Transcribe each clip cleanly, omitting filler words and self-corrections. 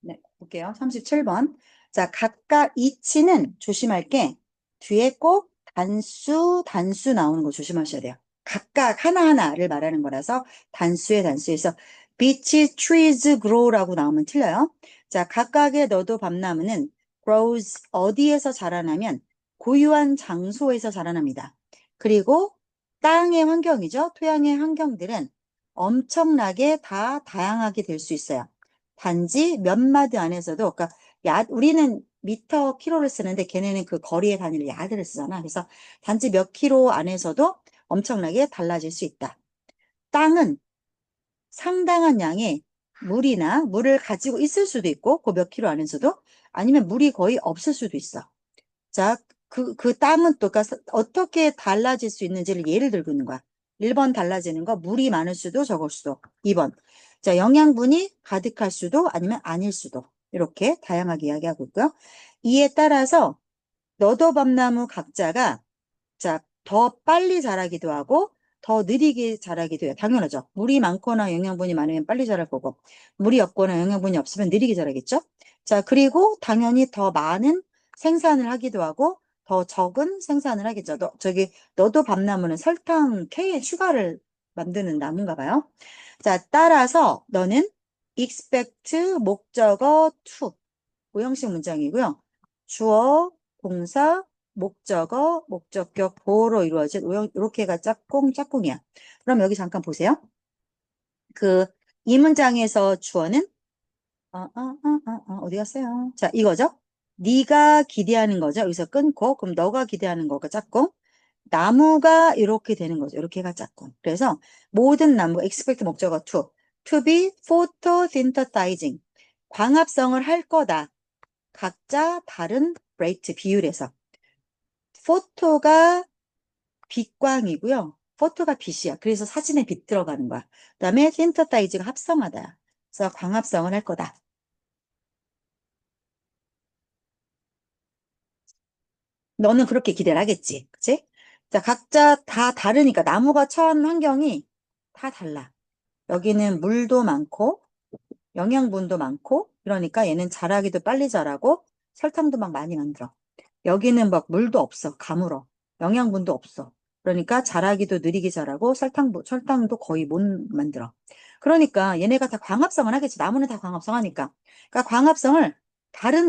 네, 볼게요. 37번. 자, 각각 이치는 조심할 게 뒤에 꼭 단수 나오는 거 조심하셔야 돼요. 각각 하나하나를 말하는 거라서 단수에서 beach trees grow라고 나오면 틀려요. 자, 각각의 너도 밤나무는 grows 어디에서 자라나면 고유한 장소에서 자라납니다. 그리고 땅의 환경이죠. 토양의 환경들은 엄청나게 다 다양하게 될 수 있어요. 단지 몇 마디 안에서도, 그러니까 우리는 미터, 키로를 쓰는데 걔네는 그 거리의 단위를 야드를 쓰잖아. 그래서 단지 몇 킬로 안에서도 엄청나게 달라질 수 있다. 땅은 상당한 양의 물을 가지고 있을 수도 있고, 그 몇 킬로 안에서도 아니면 물이 거의 없을 수도 있어. 자, 그 땅은 또, 그러니까 어떻게 달라질 수 있는지를 예를 들고 있는 거야. 1번 달라지는 거, 물이 많을 수도 적을 수도. 2번. 자, 영양분이 가득할 수도 아니면 아닐 수도. 이렇게 다양하게 이야기하고 있고요. 이에 따라서 너도밤나무 각자가 자, 더 빨리 자라기도 하고 더 느리게 자라기도 해요. 당연하죠. 물이 많거나 영양분이 많으면 빨리 자랄 거고 물이 없거나 영양분이 없으면 느리게 자라겠죠. 자, 그리고 당연히 더 많은 생산을 하기도 하고 더 적은 생산을 하겠죠. 너도 밤나무는 설탕 K에 추가를 만드는 나무인가 봐요. 자, 따라서 너는 expect 목적어 to 오형식 문장이고요. 주어, 동사, 목적어, 목적격, 보어로 이루어진 이렇게가 짝꿍이야. 그럼 여기 잠깐 보세요. 이 문장에서 주어는 어디 갔어요? 자, 이거죠. 네가 기대하는 거죠. 여기서 끊고 그럼 너가 기대하는 거가 짝꿍. 나무가 이렇게 되는 거죠. 이렇게가 짝꿍. 그래서 모든 나무 expect 목적어 to be photosynthesizing 광합성을 할 거다. 각자 다른 레이트 비율에서 포토가 빛광이고요. 포토가 빛이야. 그래서 사진에 빛 들어가는 거야. 그다음에 신터사이즈가 합성하다. 그래서 광합성을 할 거다. 너는 그렇게 기대를 하겠지. 그치? 자, 각자 다 다르니까 나무가 처한 환경이 다 달라. 여기는 물도 많고 영양분도 많고 그러니까 얘는 자라기도 빨리 자라고 설탕도 막 많이 만들어. 여기는 막 물도 없어. 가물어. 영양분도 없어. 그러니까 자라기도 느리게 자라고 설탕도 거의 못 만들어. 그러니까 얘네가 다 광합성을 하겠지. 나무는 다 광합성 하니까. 그러니까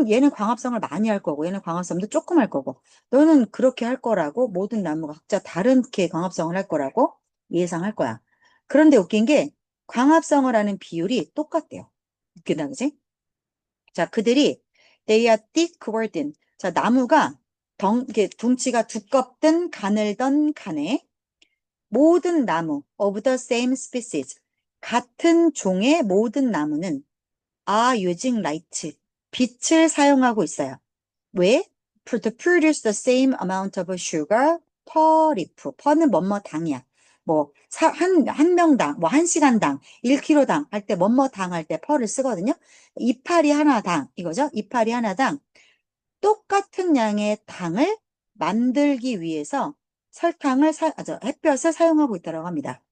얘는 광합성을 많이 할 거고, 얘는 광합성도 조금 할 거고, 너는 그렇게 할 거라고, 모든 나무가 각자 다르게 광합성을 할 거라고 예상할 거야. 그런데 웃긴 게, 광합성을 하는 비율이 똑같대요. 웃기다, 그지? 자, they are thick wooden. 자, 나무가 이게 둥치가 두껍든 가늘던 간에 모든 나무 of the same species. 같은 종의 모든 나무는 are using light. 빛을 사용하고 있어요. 왜? To produce the same amount of sugar per leaf. per는 뭐뭐 당이야. 한 명당, 한 시간당, 1kg당 할 때, 뭐뭐 당 할 때 per를 쓰거든요. 이파리 하나당, 이거죠? 이파리 하나당 똑같은 양의 당을 만들기 위해서 햇볕을 사용하고 있다고 합니다.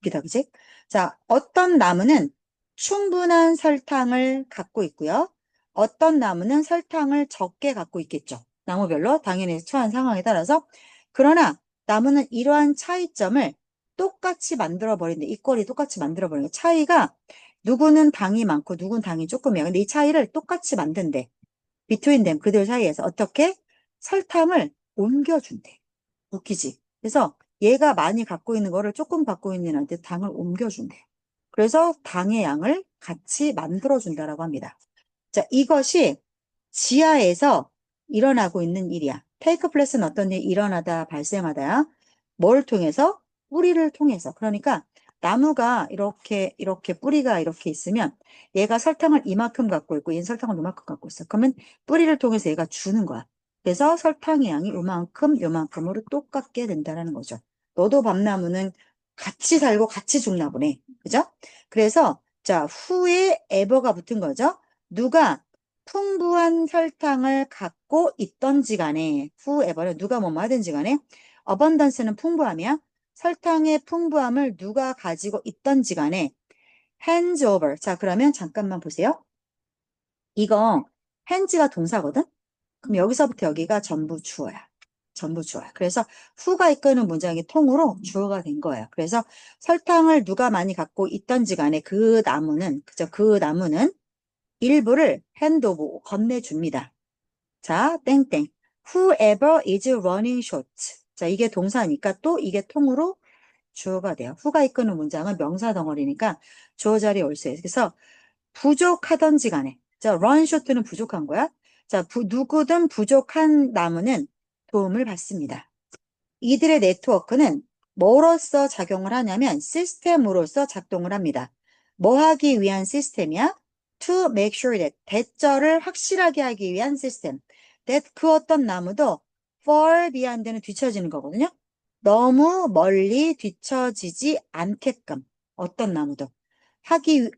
기다, 그지? 자, 어떤 나무는 충분한 설탕을 갖고 있고요. 어떤 나무는 설탕을 적게 갖고 있겠죠. 나무별로 당연히 처한 상황에 따라서. 그러나 나무는 이러한 차이점을 똑같이 만들어 버린다. 이꼴이 똑같이 만들어 버리는 차이가 누구는 당이 많고 누구는 당이 조금이야. 근데 이 차이를 똑같이 만든대. between them 그들 사이에서 어떻게 설탕을 옮겨준대. 웃기지? 그래서 얘가 많이 갖고 있는 거를 조금 갖고 있는 애한테 당을 옮겨준대. 그래서 당의 양을 같이 만들어준다라고 합니다. 자, 이것이 지하에서 일어나고 있는 일이야. 테이크 플레스는 어떤 일이 일어나다 발생하다야. 뭘 통해서? 뿌리를 통해서. 그러니까 나무가 이렇게 뿌리가 이렇게 있으면 얘가 설탕을 이만큼 갖고 있고 얘는 설탕을 이만큼 갖고 있어. 그러면 뿌리를 통해서 얘가 주는 거야. 그래서 설탕의 양이 요만큼으로 똑같게 된다는 거죠. 너도 밤나무는 같이 살고 같이 죽나 보네. 그죠? 그래서 자, 후에 에버가 붙은 거죠. 누가 풍부한 설탕을 갖고 있던지 간에 whoever는 누가 뭐뭐 하든지 간에 abundance는 풍부함이야. 설탕의 풍부함을 누가 가지고 있던지 간에 hands over. 자, 그러면 잠깐만 보세요. 이거 hands가 동사거든? 그럼 여기서부터 여기가 전부 주어야. 전부 주어야. 그래서 who가 이끄는 문장이 통으로 주어가 된 거예요. 그래서 설탕을 누가 많이 갖고 있던지 간에 그 나무는, 그죠? 그 나무는 일부를 hand over, 건네줍니다. 자, 땡땡. Whoever is running short. 자, 이게 동사니까 또 이게 통으로 주어가 돼요. who가 이끄는 문장은 명사 덩어리니까 주어 자리에 올 수 있어요. 그래서 부족하던지 간에. 자, run short는 부족한 거야. 자, 누구든 부족한 나무는 도움을 받습니다. 이들의 네트워크는 뭐로서 작용을 하냐면 시스템으로서 작동을 합니다. 뭐 하기 위한 시스템이야? To make sure that 대절을 확실하게 하기 위한 시스템. that 그 어떤 나무도 far beyond는 뒤처지는 거거든요. 너무 멀리 뒤처지지 않게끔 어떤 나무도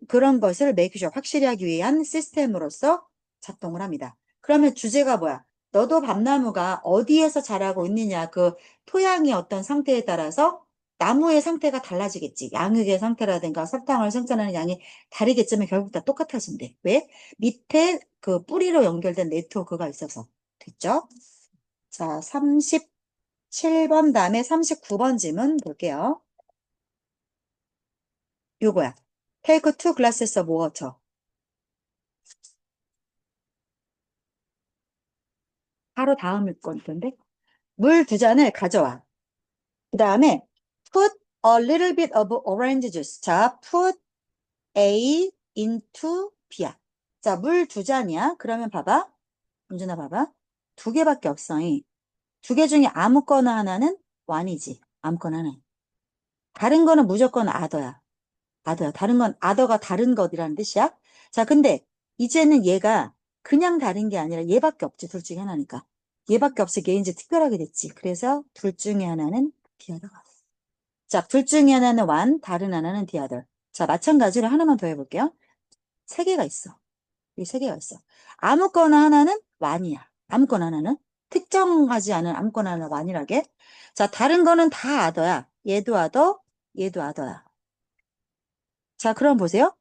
그런 것을 make sure 확실히 하기 위한 시스템으로서 작동을 합니다. 그러면 주제가 뭐야? 너도 밤나무가 어디에서 자라고 있느냐, 그 토양이 어떤 상태에 따라서 나무의 상태가 달라지겠지. 양육의 상태라든가 설탕을 생산하는 양이 다르겠지만 결국 다 똑같아진대. 왜? 밑에 그 뿌리로 연결된 네트워크가 있어서. 됐죠? 자, 37번 다음에 39번 질문 볼게요. 요거야. Take two glasses of water. 바로 다음일 건데. 물 두 잔을 가져와. 그 다음에 put a little bit of orange juice. 자, put A into B야. 자, 물 두 잔이야. 그러면 봐봐. 은준아 봐봐. 두 개밖에 없어. 두 개 중에 아무거나 하나는 완이지. 아무거나 하나. 다른 거는 무조건 아더야. 아더야. 다른 건 아더가 다른 것이라는 뜻이야. 자, 근데 이제는 얘가 그냥 다른 게 아니라 얘밖에 없지. 둘 중에 하나니까. 얘밖에 없으니까 얘 이제 특별하게 됐지. 그래서 둘 중에 하나는 디아더가 돼. 자, 둘 중에 하나는 완, 다른 하나는 디아더. 자, 마찬가지로 하나만 더 해볼게요. 세 개가 있어. 이 세 개가 있어. 아무거나 하나는 완이야. 아무거나 하나는. 특정하지 않은 아무거나 하나 완이라게. 자, 다른 거는 다 아더야. 얘도 아더, 얘도 아더야. 자, 그럼 보세요.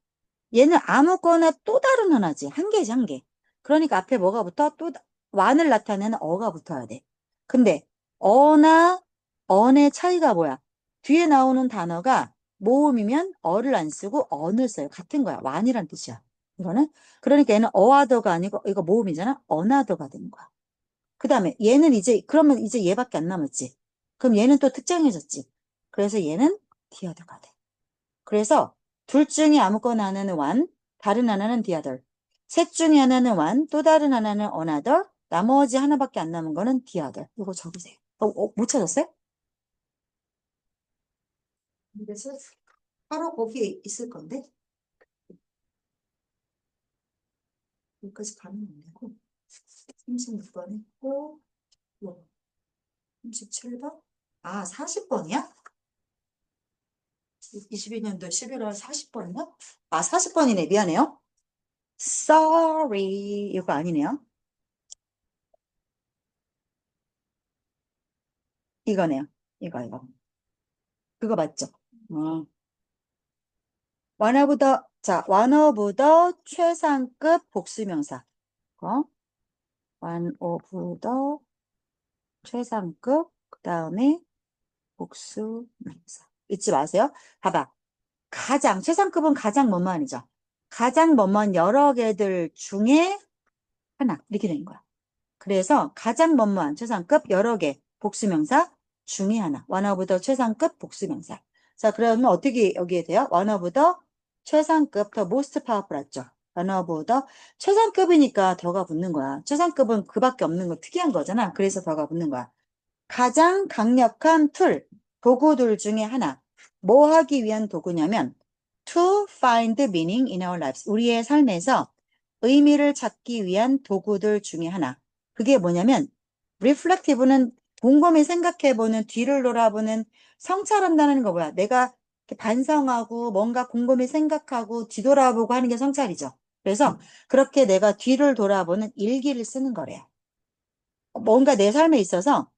얘는 아무거나 또 다른 하나지. 한 개지, 한 개. 그러니까 앞에 뭐가 붙어? 또, 완을 나타내는 어가 붙어야 돼. 근데, 어나, 언의 차이가 뭐야? 뒤에 나오는 단어가 모음이면 어를 안 쓰고 언을 써요. 같은 거야. 완이란 뜻이야. 이거는. 그러니까 얘는 어하더가 아니고, 이거 모음이잖아? 어나더가 되는 거야. 그 다음에 얘는 이제, 그러면 이제 얘밖에 안 남았지. 그럼 얘는 또 특정해졌지. 그래서 얘는 디어더가 돼. 그래서 둘 중에 아무거나 하나는 one, 다른 하나는 the other. 셋 중에 하나는 one, 또 다른 하나는 another. 나머지 하나밖에 안 남은 거는 the other. 이거 적으세요. 못 찾았어요? 그래서 바로 거기에 있을 건데 여기까지 가면 안 되고 36번 했고 37번? 아, 40번이야? 22년도 11월 40번인가? 아, 40번이네. 미안해요. Sorry. 이거 아니네요. 이거네요. 이거. 그거 맞죠? 어. one of the 최상급 복수명사. one of the 최상급, 그 다음에 복수명사. 잊지 마세요. 봐봐. 최상급은 가장 뭐뭐한이죠. 가장 뭐뭐한 여러 개들 중에 하나. 이렇게 되는 거야. 그래서 가장 뭐뭐한 최상급 여러 개 복수명사 중에 하나. one of the 최상급 복수명사. 자, 그러면 어떻게 여기에 돼요? one of the 최상급, 더 most powerful 했죠. one of the 최상급이니까 더가 붙는 거야. 최상급은 그밖에 없는 거 특이한 거잖아. 그래서 더가 붙는 거야. 가장 강력한 도구들 중에 하나. 뭐 하기 위한 도구냐면 to find meaning in our lives. 우리의 삶에서 의미를 찾기 위한 도구들 중에 하나. 그게 뭐냐면 reflective는 곰곰이 생각해보는, 뒤를 돌아보는, 성찰한다는 거 뭐야? 내가 이렇게 반성하고 뭔가 곰곰이 생각하고 뒤돌아보고 하는 게 성찰이죠. 그래서 그렇게 내가 뒤를 돌아보는 일기를 쓰는 거래요. 뭔가 내 삶에 있어서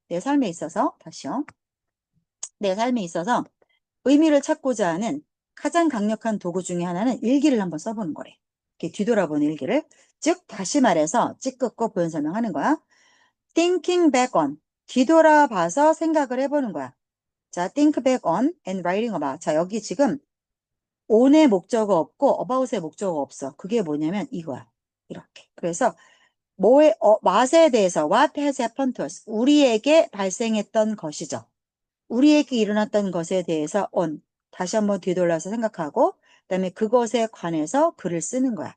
다시요. 내 삶에 있어서 의미를 찾고자 하는 가장 강력한 도구 중에 하나는 일기를 한번 써보는 거래. 이렇게 뒤돌아보는 일기를. 즉, 다시 말해서 찌끄고 부연 설명하는 거야. thinking back on. 뒤돌아봐서 생각을 해보는 거야. 자, think back on and writing about. 자, 여기 지금 on의 목적어 없고 about의 목적어 없어. 그게 뭐냐면 이거야. 이렇게. 그래서 what에 대해서 what has happened to us. 우리에게 발생했던 것이죠. 우리에게 일어났던 것에 대해서 on. 다시 한번 뒤돌아서 생각하고 그다음에 그것에 관해서 글을 쓰는 거야.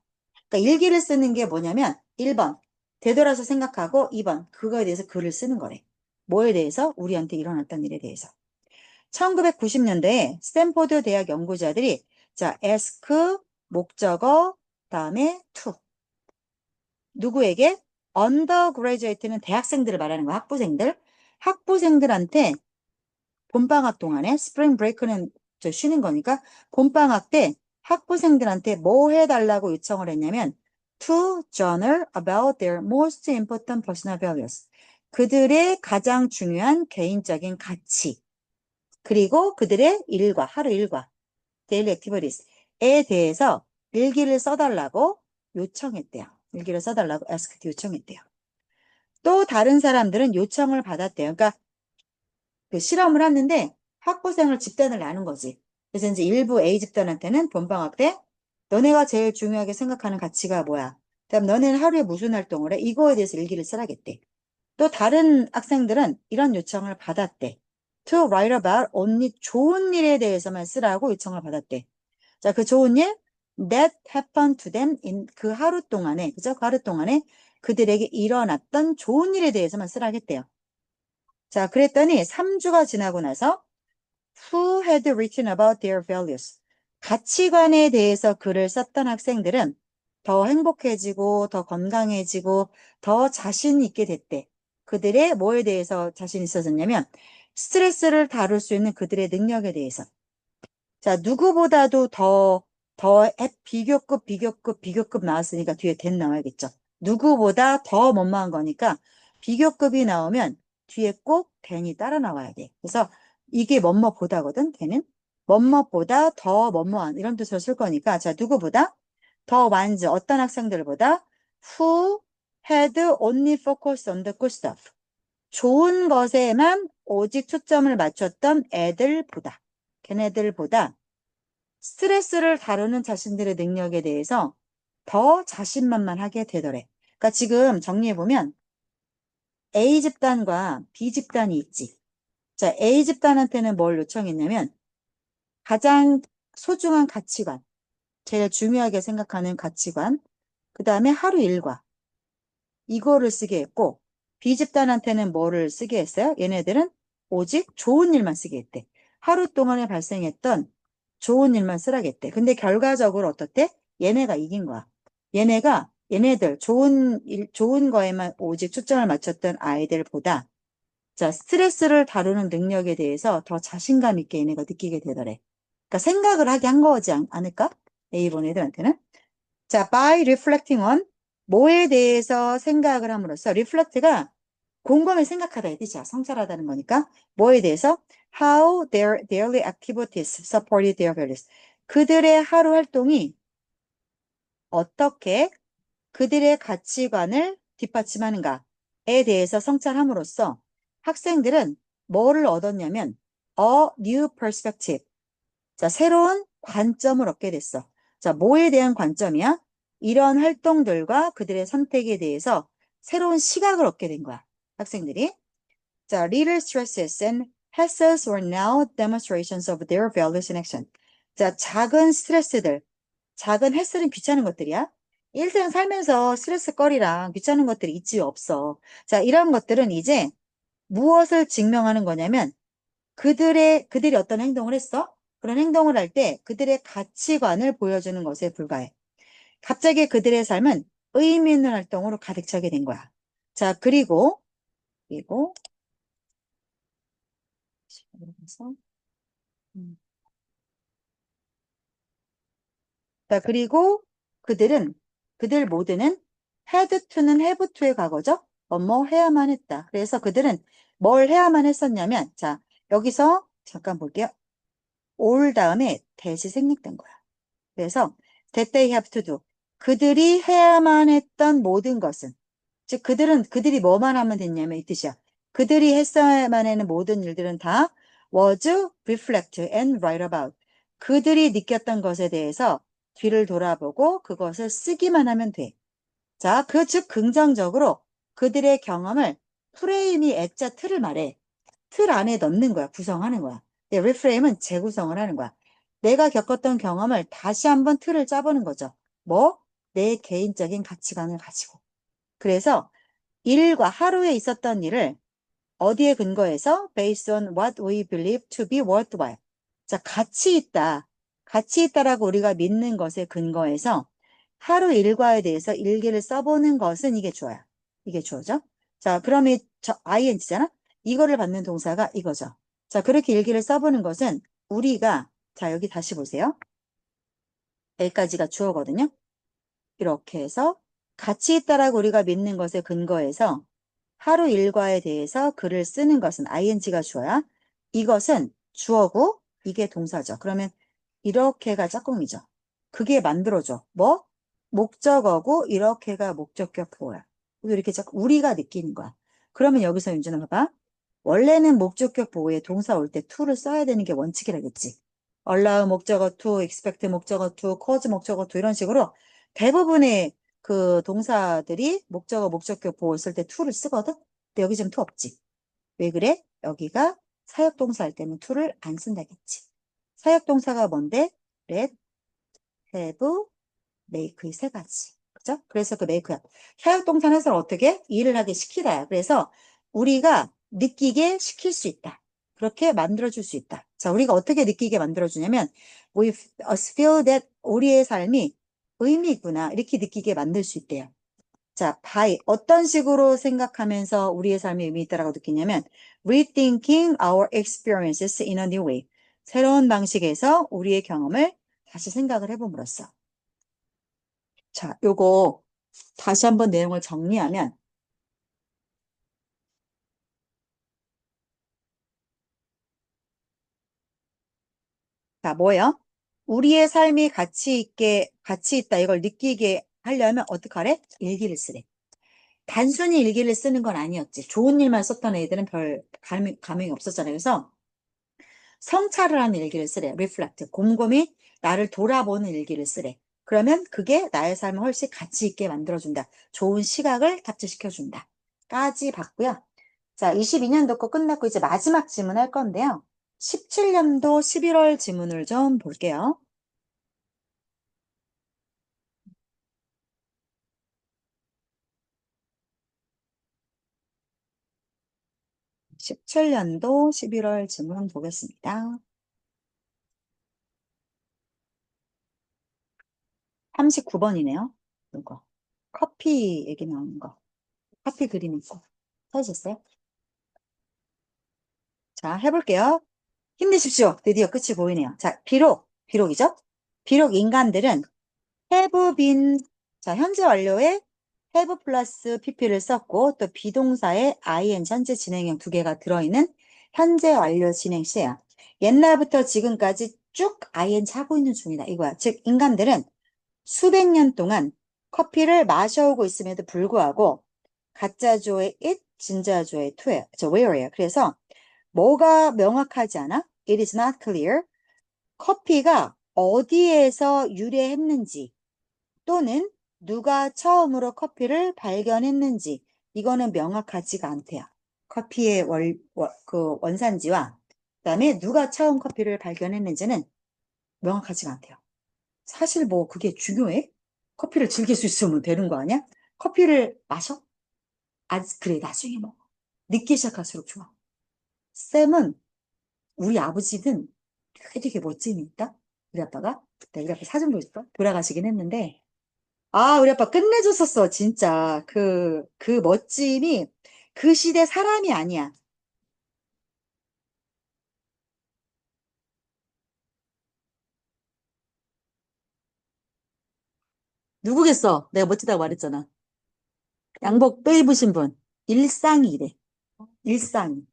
그러니까 일기를 쓰는 게 뭐냐면 1번 되돌아서 생각하고 2번 그거에 대해서 글을 쓰는 거래. 뭐에 대해서? 우리한테 일어났던 일에 대해서. 1990년대에 스탠포드 대학 연구자들이 자, ask 목적어 다음에 to 누구에게? undergraduate는 대학생들을 말하는 거야. 학부생들. 학부생들한테 봄방학 동안에 spring break는 저 쉬는 거니까 봄방학 때 학부생들한테 뭐 해달라고 요청을 했냐면 to journal about their most important personal values. 그들의 가장 중요한 개인적인 가치 그리고 그들의 일과 하루 일과 daily activities에 대해서 일기를 써달라고 요청했대요. 일기를 써달라고 ask 요청했대요. 또 다른 사람들은 요청을 받았대요. 그러니까 그 실험을 하는데 학부생을 집단을 나눈 거지. 그래서 이제 일부 A 집단한테는 봄방학 때 너네가 제일 중요하게 생각하는 가치가 뭐야? 그다음 너네는 하루에 무슨 활동을 해? 이거에 대해서 일기를 쓰라겠대. 또 다른 학생들은 이런 요청을 받았대. To write about only 좋은 일에 대해서만 쓰라고 요청을 받았대. 자, 그 좋은 일 that happened to them in 그 하루 동안에, 그죠? 그 하루 동안에 그들에게 일어났던 좋은 일에 대해서만 쓰라겠대요. 자, 그랬더니 3주가 지나고 나서 who had written about their values 가치관에 대해서 글을 썼던 학생들은 더 행복해지고 더 건강해지고 더 자신 있게 됐대. 그들의 뭐에 대해서 자신 있어졌냐면 스트레스를 다룰 수 있는 그들의 능력에 대해서. 자, 누구보다도 비교급 나왔으니까 뒤에 된 나와야겠죠. 누구보다 더 못마한 거니까 비교급이 나오면 뒤에 꼭 된이 따라 나와야 돼. 그래서 이게 뭐뭐보다거든, 된은. 뭐뭐보다 더 뭐뭐한 이런 뜻으로 쓸 거니까 자, 누구보다 더 완즈 어떤 학생들보다 who had only focused on the good stuff. 좋은 것에만 오직 초점을 맞췄던 애들보다 걔네들보다 스트레스를 다루는 자신들의 능력에 대해서 더 자신만만하게 되더래. 그러니까 지금 정리해보면 A 집단과 B 집단이 있지. 자, A 집단한테는 뭘 요청했냐면 가장 소중한 가치관, 제일 중요하게 생각하는 가치관, 그 다음에 하루 일과 이거를 쓰게 했고 B 집단한테는 뭐를 쓰게 했어요? 얘네들은 오직 좋은 일만 쓰게 했대. 하루 동안에 발생했던 좋은 일만 쓰라겠대. 근데 결과적으로 어떻대? 얘네가 이긴 거야. 얘네들 좋은 거에만 오직 초점을 맞췄던 아이들보다 자, 스트레스를 다루는 능력에 대해서 더 자신감 있게 얘네가 느끼게 되더래. 그러니까 생각을 하게 한 거지 않을까? A본 애들한테는. 자, by reflecting on 뭐에 대해서 생각을 함으로써 reflect가 곰곰이 생각하다 이 뜻이야. 성찰하다는 거니까. 뭐에 대해서? How their daily activities supported their values. 그들의 하루 활동이 어떻게 그들의 가치관을 뒷받침하는가에 대해서 성찰함으로써 학생들은 뭐를 얻었냐면 a new perspective. 자, 새로운 관점을 얻게 됐어. 자, 뭐에 대한 관점이야? 이런 활동들과 그들의 선택에 대해서 새로운 시각을 얻게 된 거야. 학생들이. 자, little stresses and hassles were now demonstrations of their values in action. 자, 작은 스트레스들, 작은 헬스는 귀찮은 것들이야. 일생 살면서 스트레스거리랑 귀찮은 것들이 있지 없어. 자, 이런 것들은 이제 무엇을 증명하는 거냐면 그들이 어떤 행동을 했어? 그런 행동을 할 때 그들의 가치관을 보여주는 것에 불과해. 갑자기 그들의 삶은 의미 있는 활동으로 가득 차게 된 거야. 자, 그리고 음. 자, 그리고 그들 모두는 had to는 have to의 과거죠. 뭐뭐 해야만 했다. 그래서 그들은 뭘 해야만 했었냐면, 자, 여기서 잠깐 볼게요. all 다음에 that이 생략된 거야. 그래서 that they have to do. 그들이 해야만 했던 모든 것은, 즉 그들이 뭐만 하면 됐냐면 이 뜻이야. 그들이 했어야만 하는 모든 일들은 다 was reflect and write about. 그들이 느꼈던 것에 대해서 뒤를 돌아보고 그것을 쓰기만 하면 돼. 자, 즉 긍정적으로 그들의 경험을 프레임이 액자 틀을 말해. 틀 안에 넣는 거야. 구성하는 거야. 근데 리프레임은 재구성을 하는 거야. 내가 겪었던 경험을 다시 한번 틀을 짜보는 거죠. 뭐? 내 개인적인 가치관을 가지고. 그래서 일과 하루에 있었던 일을 어디에 근거해서 based on what we believe to be worthwhile. 자, 가치 있다. 가치 있다라고 우리가 믿는 것에 근거해서 하루 일과에 대해서 일기를 써보는 것은 이게 주어야. 이게 주어죠. 자, 그럼 ing잖아? 이거를 받는 동사가 이거죠. 자, 그렇게 일기를 써보는 것은 우리가, 자, 여기 다시 보세요. 여기까지가 주어거든요. 이렇게 해서 가치 있다라고 우리가 믿는 것에 근거해서 하루 일과에 대해서 글을 쓰는 것은 ing가 주어야. 이것은 주어고 이게 동사죠. 그러면 이렇게가 짝꿍이죠. 그게 만들어줘. 뭐? 목적어고 이렇게가 목적격 보호야. 이렇게 우리가 느끼는 거야. 그러면 여기서 윤준아 봐봐. 원래는 목적격 보호에 동사 올 때 to를 써야 되는 게 원칙이라겠지. allow 목적어 to, expect 목적어 to, cause 목적어 to 이런 식으로 대부분의 그 동사들이 목적격 보호 쓸 때 to를 쓰거든? 근데 여기 지금 to 없지. 왜 그래? 여기가 사역동사 할 때는 to를 안 쓴다겠지. 사역동사가 뭔데? let, have, make 이 세 가지. 그죠? 그래서 그 make야. 사역동사는 해서 어떻게? 일을 하게 시키다야. 그래서 우리가 느끼게 시킬 수 있다. 그렇게 만들어줄 수 있다. 자, 우리가 어떻게 느끼게 만들어주냐면 we feel that 우리의 삶이 의미 있구나. 이렇게 느끼게 만들 수 있대요. 자, by 어떤 식으로 생각하면서 우리의 삶이 의미 있다라고 느끼냐면 rethinking our experiences in a new way. 새로운 방식에서 우리의 경험을 다시 생각을 해봄으로써. 자, 요거 다시 한번 내용을 정리하면 자, 뭐예요? 우리의 삶이 가치 있다 이걸 느끼게 하려면 어떡하래? 일기를 쓰래. 단순히 일기를 쓰는 건 아니었지. 좋은 일만 썼던 애들은 별 감흥이 없었잖아요. 그래서 성찰을 하는 일기를 쓰래. reflect. 곰곰이 나를 돌아보는 일기를 쓰래. 그러면 그게 나의 삶을 훨씬 가치 있게 만들어준다. 좋은 시각을 탑재시켜준다. 까지 봤고요. 자, 22년도 거 끝났고 이제 마지막 지문 할 건데요. 17년도 11월 지문을 좀 볼게요. 17년도 11월 지문 보겠습니다. 39번이네요. 이거. 커피 얘기 나오는 거. 커피 그림 있고. 찾으셨어요? 자, 해볼게요. 힘내십시오. 드디어 끝이 보이네요. 자, 비록이죠? 비록 인간들은 have been, 자, 현재 완료에 have 플러스 pp를 썼고, 또 비동사에 ing, 현재 진행형 두 개가 들어있는 현재 완료 진행 시야. 옛날부터 지금까지 쭉 ing 하고 있는 중이다. 이거야. 즉, 인간들은 수백 년 동안 커피를 마셔오고 있음에도 불구하고, 가짜조의 it, 진짜조의 to예요. where예요. 그래서 뭐가 명확하지 않아? It is not clear. 커피가 어디에서 유래했는지 또는 누가 처음으로 커피를 발견했는지 이거는 명확하지가 않대요. 커피의 그 원산지와 그다음에 누가 처음 커피를 발견했는지는 명확하지가 않대요. 사실 뭐 그게 중요해? 커피를 즐길 수 있으면 되는 거 아니야? 커피를 마셔? 아, 그래, 나중에 먹어. 늦게 시작할수록 좋아. 쌤은 우리 아버지는 되게 멋짐이 있다. 우리 아빠가. 우리 아빠 사진 보여줄까? 돌아가시긴 했는데 아, 우리 아빠 끝내줬었어, 진짜. 그 멋짐이 그 시대 사람이 아니야. 누구겠어? 내가 멋지다고 말했잖아. 양복 뼈 입으신 분. 일상이 이래. 일상이.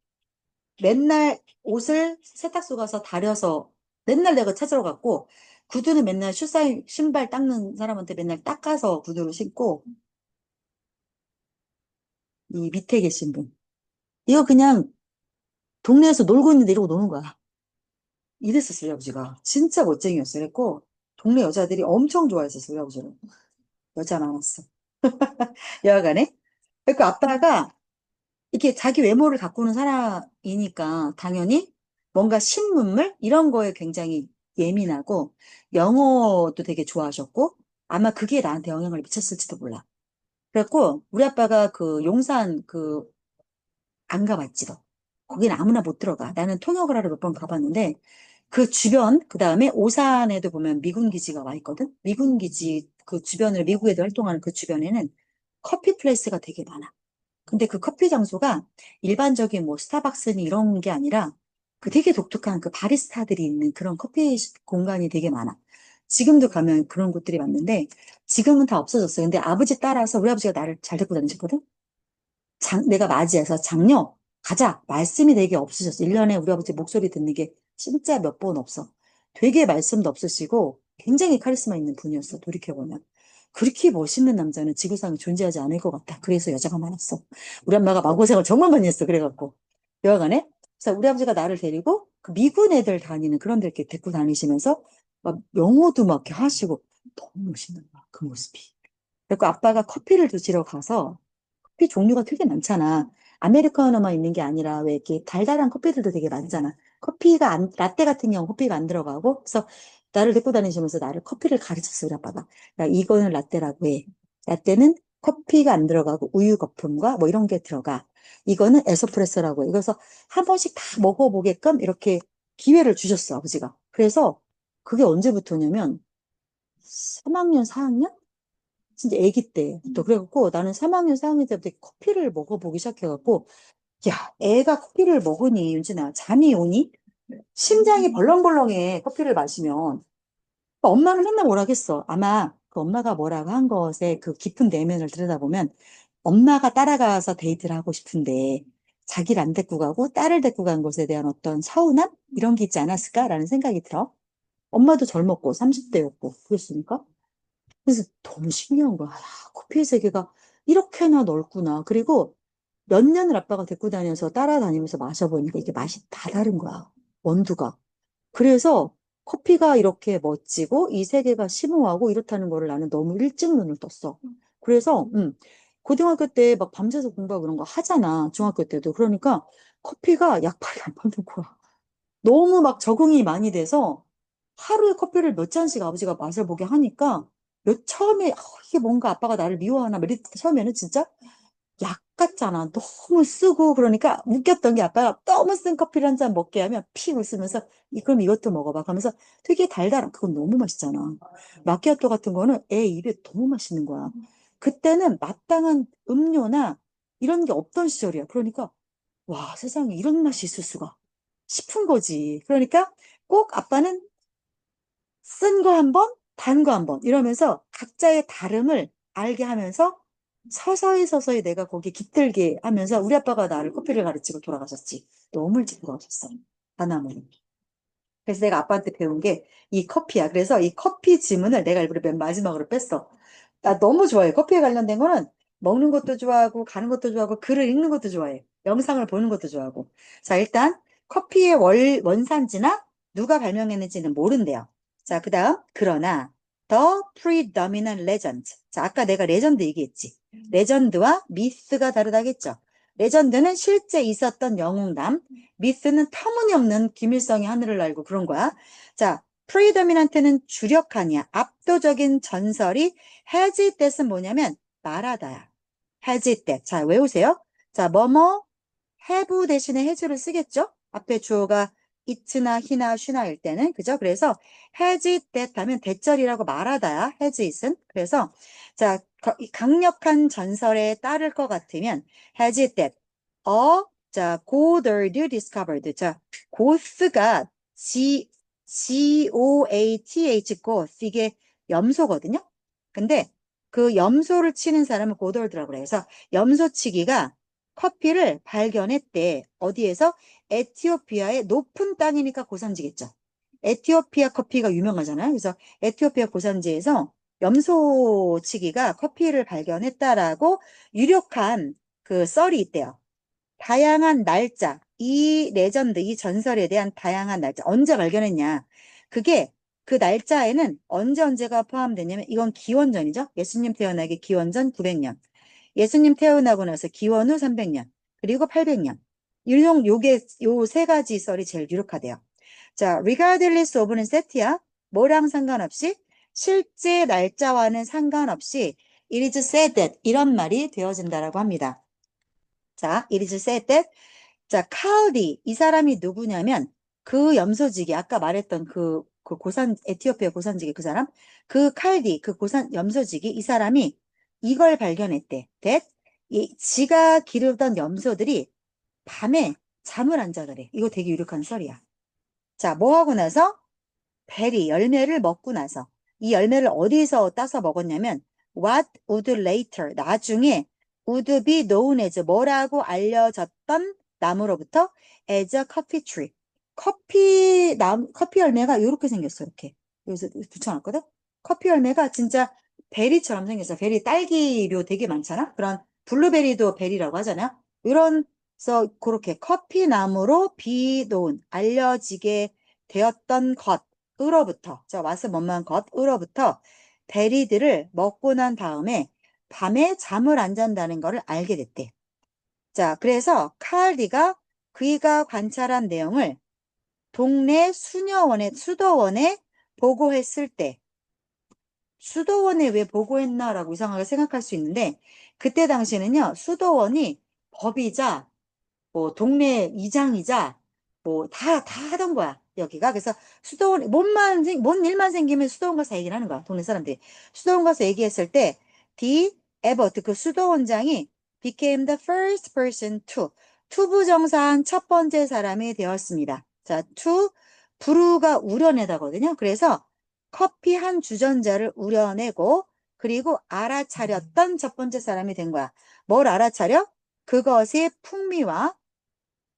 맨날 옷을 세탁소 가서 다려서 맨날 내가 찾으러 갔고, 구두는 맨날 신발 닦는 사람한테 맨날 닦아서 구두를 신고, 이 밑에 계신 분. 이거 그냥 동네에서 놀고 있는데 이러고 노는 거야. 이랬었어, 우리 아버지가. 진짜 멋쟁이였어. 그랬고, 동네 여자들이 엄청 좋아했었어, 우리 아버지를. 여자 많았어. 여하간에. 그리고 아빠가 이렇게 자기 외모를 가꾸는 사람이니까 당연히 뭔가 신문물 이런 거에 굉장히 예민하고 영어도 되게 좋아하셨고 아마 그게 나한테 영향을 미쳤을지도 몰라. 그래갖고 우리 아빠가 그 용산 그 안 가봤지 너. 거기는 아무나 못 들어가. 나는 통역을 하러 몇 번 가봤는데 그 주변 그다음에 오산에도 보면 미군 기지가 와 있거든. 미군 기지 그 주변을 미국 애들 활동하는 그 주변에는 커피 플레이스가 되게 많아. 근데 그 커피 장소가 일반적인 뭐 스타벅스니 이런 게 아니라 그 되게 독특한 그 바리스타들이 있는 그런 커피 공간이 되게 많아. 지금도 가면 그런 곳들이 많은데 지금은 다 없어졌어요. 근데 아버지 따라서 우리 아버지가 나를 잘 데리고 다니셨거든? 내가 맞이해서 장녀 가자 말씀이 되게 없으셨어. 1년에 우리 아버지 목소리 듣는 게 진짜 몇 번 없어. 되게 말씀도 없으시고 굉장히 카리스마 있는 분이었어. 돌이켜보면. 그렇게 멋있는 남자는 지구상에 존재하지 않을 것 같다. 그래서 여자가 많았어. 우리 엄마가 마음고생을 정말 많이 했어. 그래갖고. 여하간에. 그래서 우리 아버지가 나를 데리고 그 미군 애들 다니는 그런 데 이렇게 데리고 다니시면서 막 영어도 막 이렇게 하시고 너무 멋있는 거야. 그 모습이. 그리고 아빠가 커피를 드시러 가서 커피 종류가 되게 많잖아. 아메리카노만 있는 게 아니라 왜 이렇게 달달한 커피들도 되게 많잖아. 라떼 같은 경우 커피가 안 들어가고. 그래서 나를 데리고 다니시면서 나를 커피를 가르쳤어, 우리 아빠가. 야, 이거는 라떼라고 해. 라떼는 커피가 안 들어가고 우유 거품과 뭐 이런 게 들어가. 이거는 에스프레소라고 해. 그래서 한 번씩 다 먹어보게끔 이렇게 기회를 주셨어, 아버지가. 그래서 그게 언제부터냐면 3학년, 4학년? 진짜 아기 때부터 그래갖고 나는 3학년, 4학년 때부터 커피를 먹어보기 시작해갖고 야, 애가 커피를 먹으니 윤진아 잠이 오니? 심장이 벌렁벌렁해 커피를 마시면 엄마는 맨날 뭐라 했어. 아마 그 엄마가 뭐라고 한 것에 그 깊은 내면을 들여다보면 엄마가 따라가서 데이트를 하고 싶은데 자기를 안 데리고 가고 딸을 데리고 간 것에 대한 어떤 서운함? 이런 게 있지 않았을까라는 생각이 들어. 엄마도 젊었고 30대였고 그랬으니까 그래서 너무 신기한 거야. 야, 커피의 세계가 이렇게나 넓구나. 그리고 몇 년을 아빠가 데리고 다녀서 따라다니면서 마셔보니까 이게 맛이 다 다른 거야. 원두가. 그래서 커피가 이렇게 멋지고 이 세계가 심오하고 이렇다는 거를 나는 너무 일찍 눈을 떴어. 그래서, 고등학교 때 막 밤새서 공부하고 그런 거 하잖아. 중학교 때도. 그러니까 커피가 약발이 안 맞는 거야. 너무 막 적응이 많이 돼서 하루에 커피를 몇 잔씩 아버지가 맛을 보게 하니까 처음에 이게 뭔가 아빠가 나를 미워하나 막 이랬을 때 처음에는 진짜 약 같잖아. 너무 쓰고 그러니까 웃겼던 게 아빠가 너무 쓴 커피를 한 잔 먹게 하면 피 웃으면서 그럼 이것도 먹어봐. 그러면서 되게 달달한 그건 너무 맛있잖아. 마키아토 같은 거는 애 입에 너무 맛있는 거야. 그때는 마땅한 음료나 이런 게 없던 시절이야. 그러니까 와 세상에 이런 맛이 있을 수가 싶은 거지. 그러니까 꼭 아빠는 쓴 거 한 번, 단 거 한 번, 이러면서 각자의 다름을 알게 하면서 서서히 서서히 내가 거기에 깃들게 하면서 우리 아빠가 나를 커피를 가르치고 돌아가셨지. 너무 일찍 돌아가셨어. 하나는. 그래서 내가 아빠한테 배운 게 이 커피야. 그래서 이 커피 지문을 내가 일부러 맨 마지막으로 뺐어. 나 너무 좋아해. 커피에 관련된 거는 먹는 것도 좋아하고 가는 것도 좋아하고 글을 읽는 것도 좋아해. 영상을 보는 것도 좋아하고. 자, 일단 커피의 원산지나 누가 발명했는지는 모른대요. 자, 그다음 그러나 the predominant legend. 자, 아까 내가 레전드 얘기했지. 레전드와 미스가 다르다겠죠. 레전드는 실제 있었던 영웅담, 미스는 터무니없는 김일성이 하늘을 날고 그런 거야. 자, 프리더미넌트는 주력하냐, 압도적인 전설이 has that은 뭐냐면 말하다야. has that. 자, 외우세요. 자, 뭐뭐 have 대신에 has를 쓰겠죠? 앞에 주어가 it나 he나 she나일 때는 그죠? 그래서 has that 하면 대절이라고 말하다야. has it은. 그래서 자, 이 강력한 전설에 따를 것 같으면 has that. 자, goatherd discovered. 자, goth가 Goath, goth. 이게 염소거든요. 근데 그 염소를 치는 사람은 고더드라고 그래요. 그래서 염소치기가 커피를 발견했대. 어디에서? 에티오피아의 높은 땅이니까 고산지겠죠. 에티오피아 커피가 유명하잖아요. 그래서 에티오피아 고산지에서 염소치기가 커피를 발견했다라고 유력한 그 썰이 있대요. 다양한 날짜, 이 레전드, 이 전설에 대한 다양한 날짜, 언제 발견했냐. 그게 그 날짜에는 언제가 포함되냐면 이건 기원전이죠. 예수님 태어나기 기원전 900년. 예수님 태어나고 나서 기원 후 300년. 그리고 800년. 요게 요 세 가지 썰이 제일 유력하대요. 자, regardless of는 세트야. 뭐랑 상관없이 실제 날짜와는 상관없이 it is said that 이런 말이 되어진다라고 합니다. 자, it is said that 자, 카우디 이 사람이 누구냐면 그 염소지기 아까 말했던 그 고산 에티오피아 고산지기 그 사람 그 칼디 그 고산 염소지기 이 사람이 이걸 발견했대. that 이 지가 기르던 염소들이 밤에 잠을 안 자더래. 이거 되게 유력한 썰이야. 자, 뭐 하고 나서 베리 열매를 먹고 나서 이 열매를 어디서 따서 먹었냐면 what would later 나중에 would be known as 뭐라고 알려졌던 나무로부터 as a coffee tree 커피 열매가 이렇게 생겼어. 이렇게 여기서 붙여놨거든. 커피 열매가 진짜 베리처럼 생겼어. 베리 딸기류 되게 많잖아. 그런 블루베리도 베리라고 하잖아. 이런 그래서 그렇게 커피 나무로 be known 알려지게 되었던 것으로부터 자 와서 뭐만 것으로부터 베리들을 먹고 난 다음에 밤에 잠을 안 잔다는 것을 알게 됐대. 자, 그래서 카알디가 그이가 관찰한 내용을 동네 수도원에 보고했을 때 수도원에 왜 보고했나라고 이상하게 생각할 수 있는데 그때 당시에는요 수도원이 법이자 뭐 동네 이장이자 뭐 다 하던 거야 여기가. 그래서 수도원 뭔 일만 생기면 수도원 가서 얘기를 하는 거야 동네 사람들이. 수도원 가서 얘기했을 때 D. 에버트 그 수도원장이 became the first person to 투부정사한 첫 번째 사람이 되었습니다. 자, to 브루가 우려내다거든요. 그래서 커피 한 주전자를 우려내고 그리고 알아차렸던 첫 번째 사람이 된 거야. 뭘 알아차려? 그것의 풍미와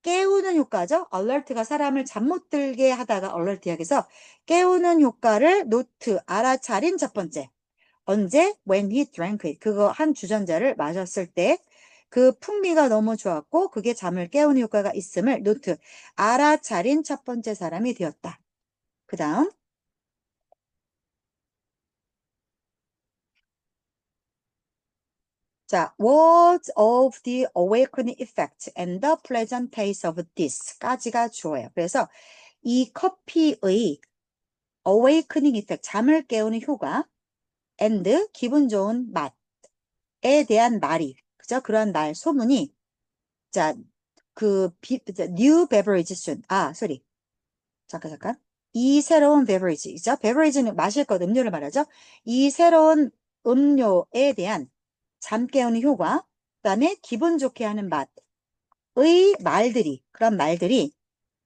깨우는 효과죠. alert가 사람을 잠 못 들게 하다가 alert 약에서 깨우는 효과를 노트, 알아차린 첫 번째. 언제? When he drank it. 그거 한 주전자를 마셨을 때 그 풍미가 너무 좋았고 그게 잠을 깨우는 효과가 있음을 노트, 알아차린 첫 번째 사람이 되었다. 그 다음 자, words of the awakening effect and the pleasant taste of this까지가 주어예요. 그래서 이 커피의 awakening effect, 잠을 깨우는 효과 and 기분 좋은 맛에 대한 말이 그죠? 그런 말 소문이 자, new beverage soon. sorry. 잠깐. 이 새로운 beverage죠. beverage는 마실 것, 음료를 말하죠. 이 새로운 음료에 대한 잠 깨우는 효과, 그다음에 기분 좋게 하는 맛의 그런 말들이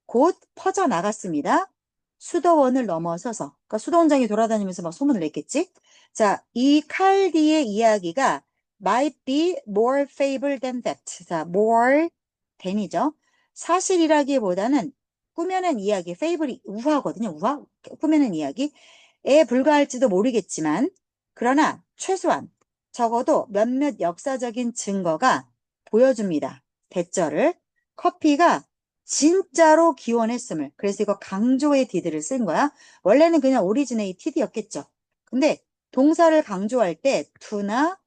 곧 퍼져나갔습니다. 수도원을 넘어서서, 그러니까 수도원장이 돌아다니면서 막 소문을 냈겠지? 자, 이 칼디의 이야기가 might be more fable than that. 자, more than이죠. 사실이라기보다는 꾸며낸 이야기, fable이 우화거든요. 우화? 꾸며낸 이야기에 불과할지도 모르겠지만, 그러나 최소한 적어도 몇몇 역사적인 증거가 보여줍니다. 대절을. 커피가 진짜로 기원했음을. 그래서 이거 강조의 did를 쓴 거야. 원래는 그냥 originated였겠죠. 근데 동사를 강조할 때 to나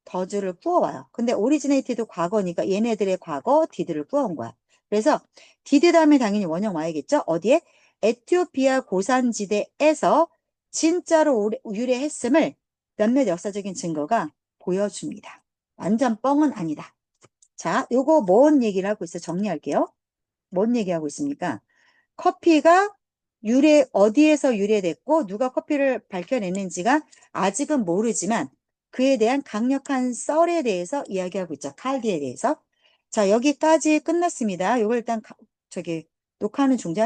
does를 꾸어와요. 근데 originated 과거니까 얘네들의 과거 did를 꾸어온 거야. 그래서 did 다음에 당연히 원형 와야겠죠. 어디에? 에티오피아 고산지대에서 진짜로 유래했음을 몇몇 역사적인 증거가 보여줍니다. 완전 뻥은 아니다. 자, 요거 뭔 얘기를 하고 있어? 정리할게요. 뭔 얘기하고 있습니까? 커피가 어디에서 유래됐고 누가 커피를 밝혀냈는지가 아직은 모르지만 그에 대한 강력한 썰에 대해서 이야기하고 있죠. 칼디에 대해서. 자, 여기까지 끝났습니다. 요걸 일단 녹화는 중단.